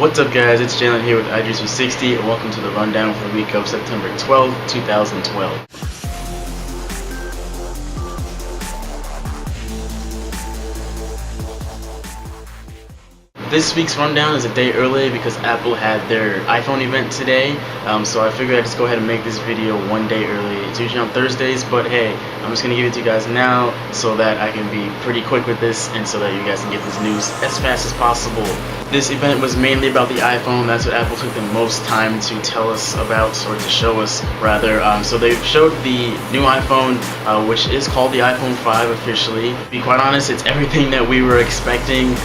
What's up guys, it's Jaelen here with iDreams360 and welcome to the rundown for the week of September 12th, 2012. This week's rundown is a day early because Apple had their iPhone event today, so I figured I'd just go ahead and make this video one day early. It's usually on Thursdays, but hey, I'm just going to give it to you guys now so that I can be pretty quick with this and so that you guys can get this news as fast as possible. This event was mainly about the iPhone. That's what Apple took the most time to tell us about, or to show us rather. So they showed the new iPhone, which is called the iPhone 5 officially. To be quite honest, it's everything that we were expecting.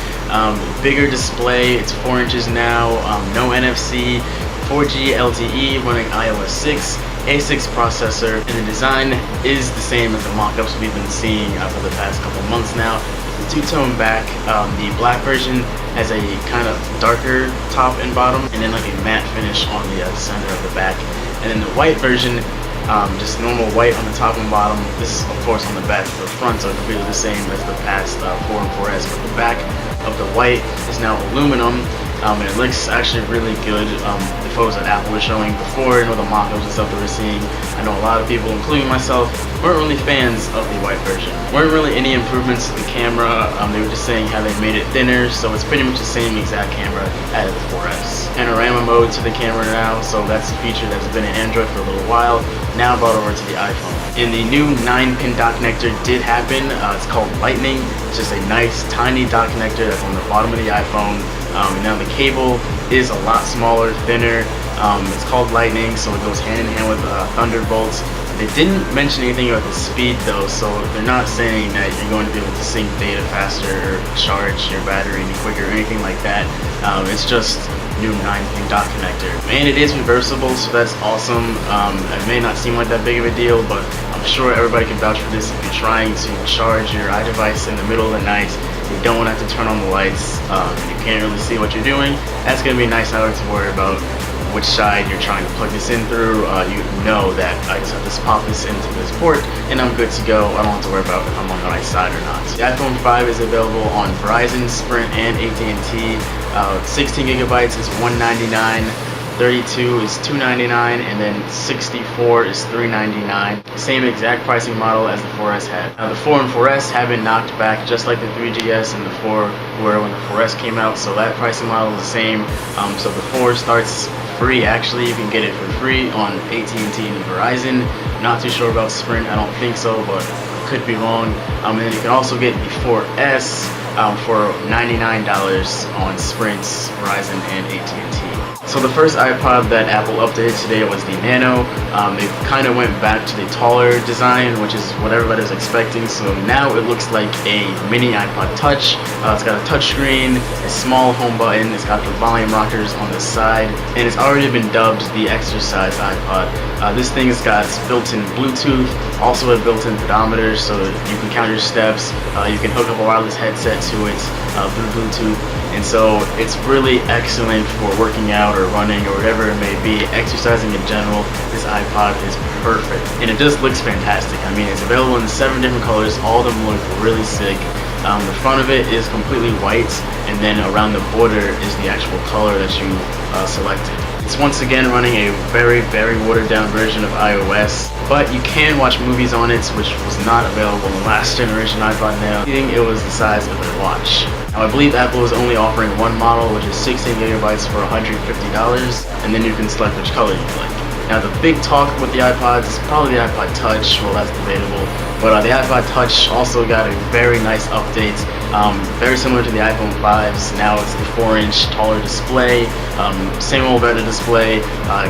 Bigger display, it's 4 inches now, no NFC, 4G LTE running iOS 6, A6 processor, and the design is the same as the mock-ups we've been seeing for the past couple months now. The two-tone back, the black version has a kind of darker top and bottom, and then like a matte finish on the center of the back. And then the white version, just normal white on the top and bottom. This is of course on the back. The fronts are completely the same as the past 4 and 4S, but the back of the white is now aluminum, and it looks actually really good. The photos that Apple was showing before, the mock-ups and stuff that we're seeing, I know a lot of people, including myself, weren't really fans of the white version. Weren't really any improvements to the camera. They were just saying how they made it thinner, so it's pretty much the same exact camera as the 4S. Panorama mode to the camera now, so that's a feature that's been in Android for a little while, now brought over to the iPhone. And the new 9-pin dock connector did happen. It's called Lightning. It's just a nice tiny dock connector that's on the bottom of the iPhone. And now the cable is a lot smaller, thinner. It's called Lightning, so it goes hand in hand with Thunderbolts. They didn't mention anything about the speed though, so they're not saying that you're going to be able to sync data faster or charge your battery any quicker or anything like that. It's just new 9-pin dock connector. And it is reversible, so that's awesome. It may not seem like that big of a deal, but I'm sure everybody can vouch for this. If you're trying to charge your iDevice in the middle of the night, you don't want to have to turn on the lights, you can't really see what you're doing, that's going to be nice not to worry about which side you're trying to plug this in through. You know that I just have to pop this into this port and I'm good to go. I don't have to worry about if I'm on the right side or not. The iPhone 5 is available on Verizon, Sprint, and AT&T. 16 gigabytes is $199, 32 is $299, and then 64 is $399. Same exact pricing model as the 4S had. Now the 4 and 4S have been knocked back just like the 3GS and the 4 were when the 4S came out, so that pricing model is the same. So the 4 starts free. Actually, you can get it for free on AT&T and Verizon. Not too sure about Sprint, I don't think so, but could be wrong. And then you can also get the 4S for $99 on Sprint, Verizon, and AT&T. So the first iPod that Apple updated today was the Nano. They kind of went back to the taller design, which is what everybody was expecting. So now it looks like a mini iPod Touch. It's got a touch screen, a small home button, it's got the volume rockers on the side, and it's already been dubbed the exercise iPod. This thing has got built-in Bluetooth, also a built-in pedometer, so you can count your steps. You can hook up a wireless headset to it through Bluetooth, and so it's really excellent for working out or running or whatever it may be, exercising in general. This iPod is perfect, and it just looks fantastic. I mean, it's available in 7 different colors. All of them look really sick. The front of it is completely white, and then around the border is the actual color that you selected. It's once again running a very, very watered down version of iOS, but you can watch movies on it, which was not available in the last generation iPod Nano. I think it was the size of a watch. Now I believe Apple is only offering one model, which is 16 gigabytes for $150, and then you can select which color you like. Now the big talk with the iPods is probably the iPod Touch. Well, that's debatable, but the iPod Touch also got a very nice update, very similar to the iPhone 5s. Now it's the 4-inch taller display, same old better display.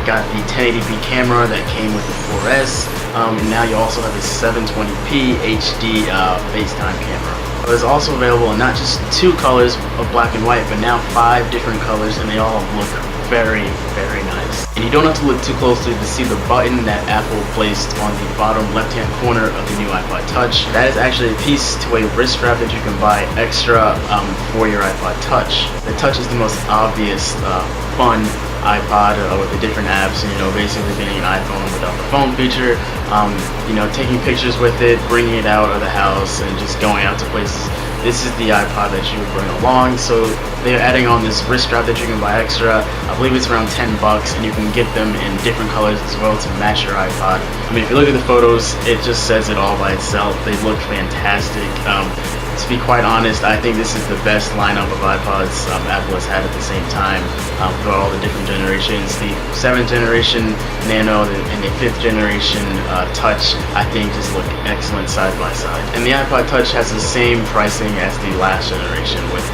Got the 1080p camera that came with the 4S, and now you also have a 720p HD FaceTime camera. It's also available in not just 2 colors of black and white, but now 5 different colors, and they all look very, very nice. And you don't have to look too closely to see the button that Apple placed on the bottom left-hand corner of the new iPod Touch. That is actually a piece to a wrist strap that you can buy extra for your iPod Touch. The Touch is the most obvious fun iPod with the different apps, and basically getting an iPhone without the phone feature, taking pictures with it, bringing it out of the house, and just going out to places. This is the iPod that you would bring along, so they're adding on this wrist strap that you can buy extra. I believe it's around $10, and you can get them in different colors as well to match your iPod. I mean, if you look at the photos, it just says it all by itself. They look fantastic. To be quite honest, I think this is the best lineup of iPods Apple has had at the same time throughout all the different generations. The 7th generation Nano and the 5th generation Touch, I think, just look excellent side by side. And the iPod Touch has the same pricing as the last generation, with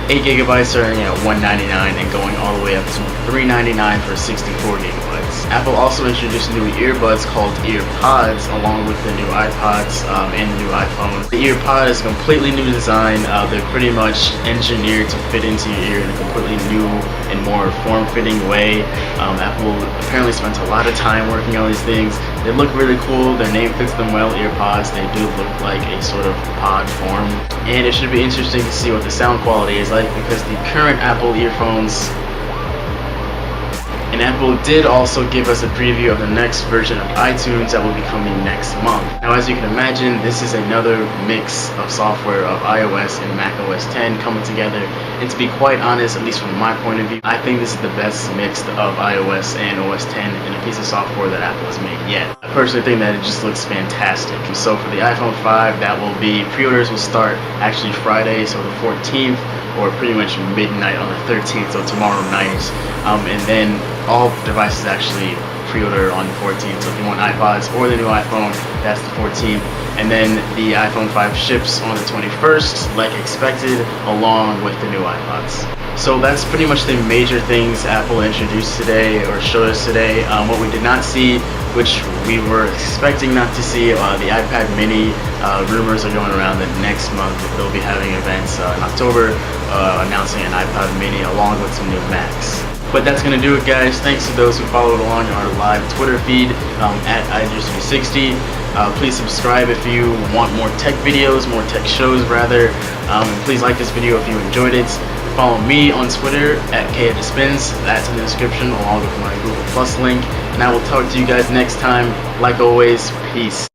8 gigabytes starting at $199 and going all the way up to $399 for 64 gigabytes. Apple also introduced new earbuds called EarPods along with the new iPods and the new iPhone. The EarPod is a completely new design. They're pretty much engineered to fit into your ear in a completely new and more form-fitting way. Apple apparently spent a lot of time working on these things. They look really cool. Their name fits them well, EarPods. They do look like a sort of pod form. And it should be interesting to see what the sound quality is like, because the current Apple earphones, and Apple did also give us a preview of the next version of iTunes that will be coming next month. Now, as you can imagine, this is another mix of software of iOS and macOS 10 coming together. And to be quite honest, at least from my point of view, I think this is the best mix of iOS and OS 10 in a piece of software that Apple has made yet. I personally think that it just looks fantastic. So for the iPhone 5, that will be, pre-orders will start actually Friday, so the 14th, or pretty much midnight on the 13th, so tomorrow night. And then all devices actually pre-order on the 14th. So if you want iPods or the new iPhone, that's the 14th. And then the iPhone 5 ships on the 21st, like expected, along with the new iPods. So that's pretty much the major things Apple introduced today, or showed us today. What we did not see, which we were expecting not to see, the iPad mini rumors are going around that next month they'll be having events in October announcing an iPad mini along with some new Macs. But that's going to do it, guys. Thanks to those who followed along our live Twitter feed at iDrews360. Please subscribe if you want more tech videos, more tech shows rather. And please like this video if you enjoyed it. Follow me on Twitter at KFSpins. That's in the description along with my Google Plus link. And I will talk to you guys next time. Like always, peace.